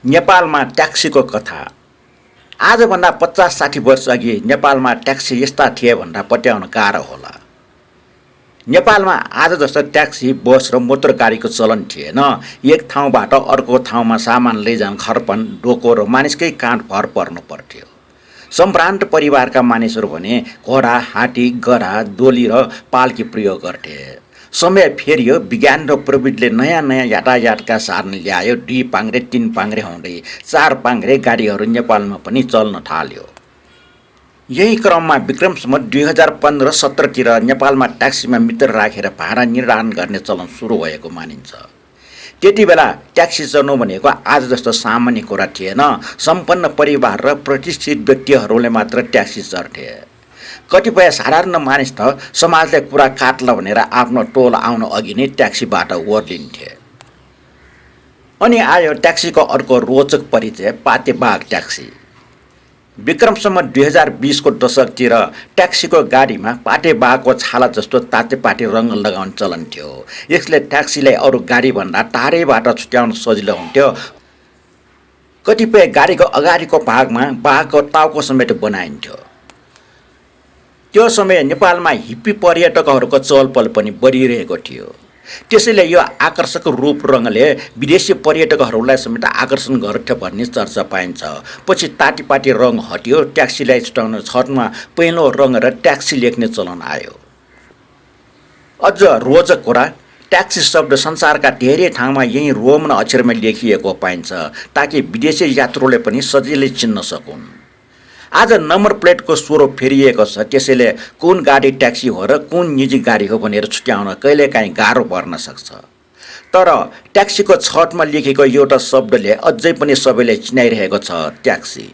नेपालमा ट्याक्सीको कथा। आजभन्दा 50-60 वर्ष अघि नेपालमा ट्याक्सी यस्ता थिए भनेर पत्याउन गाह्रो होला। नेपालमा आज जस्तो ट्याक्सी, बस र मोटर गाडीको चलन थिएन। एक ठाउँबाट अर्को ठाउँमा सामान लैजान खर्पन, डोको र मानिसकै काँध भर पर्नु पर्थ्यो। सम्भ्रान्त परिवारका मानिसहरू भने घोडा, हात्ती, गधा, डोली र पाल्की प्रयोग गर्थे। समय फेरियो, विज्ञान र प्रविधिले नयाँ नयाँ यातायातका साधन ल्यायो। 2 पाङ्ग्रे 3 पाङ्ग्रे हुँदै 4 पाङ्ग्रे गाडीहरू नेपालमा पनि चल्न थाल्यो। यही क्रममा विक्रम सम्वत 2015-17 नेपालमा ट्याक्सीमा मित्र राखेर भाडा निर्धारण गर्ने चलन सुरु भएको मानिन्छ। त्यति बेला ट्याक्सी चढ्नु भनेको आज जस्तो सामान्य कुरा थिएन। सम्पन्न परिवार र प्रतिष्ठित व्यक्तिहरूले मात्र ट्याक्सी चढ्थे। कतिपय साधारण मानिस त समाजले कुरा काट्ला भनेर आफ्नो टोल आउन अघि नै ट्याक्सीबाट ओर्लिन्थे। अनि आयो ट्याक्सीको अर्को रोचक परिचय, पातेबाघ ट्याक्सी। विक्रम सम्वत 2020 को दशकतिर ट्याक्सीको गाडीमा पाटेबाघको छाला जस्तो तातेपाटे रङ लगाउने चलन थियो। यसले ट्याक्सीलाई अरू गाडीभन्दा टाढैबाट छुट्याउन सजिलो हुन्थ्यो। कतिपय गाडीको अगाडिको भागमा बाघको टाउको समेत बनाइन्थ्यो। त्यो समय नेपालमा हिप्पी पर्यटकहरूको चहलपहल पनि बढिरहेको थियो। त्यसैले यो आकर्षक रूप रङले विदेशी पर्यटकहरूलाई समेत आकर्षण गर्थ्यो भन्ने चर्चा पाइन्छ। पछि तातीपाती रङ हट्यो, ट्याक्सीलाई छुटाउन छतमा पहिलो रङ र ट्याक्सी लेख्ने चलन आयो। अझ रोचक कुरा, ट्याक्सी शब्द संसारका धेरै ठाउँमा यही रोमन अक्षरमा लेखिएको पाइन्छ ताकि विदेशी यात्रुले पनि सजिलै चिन्न सकुन्। आज नम्बर प्लेटको स्वरूप फेरिएको छ, त्यसैले कुन गाडी ट्याक्सी हो र कुन निजी गाडी हो भनेर छुट्याउन कहिलेकाहीँ गाह्रो पर्न सक्छ। तर ट्याक्सीको छतमा लेखेको एउटा शब्दले अझै पनि सबैले चिनाइरहेको छ, ट्याक्सी।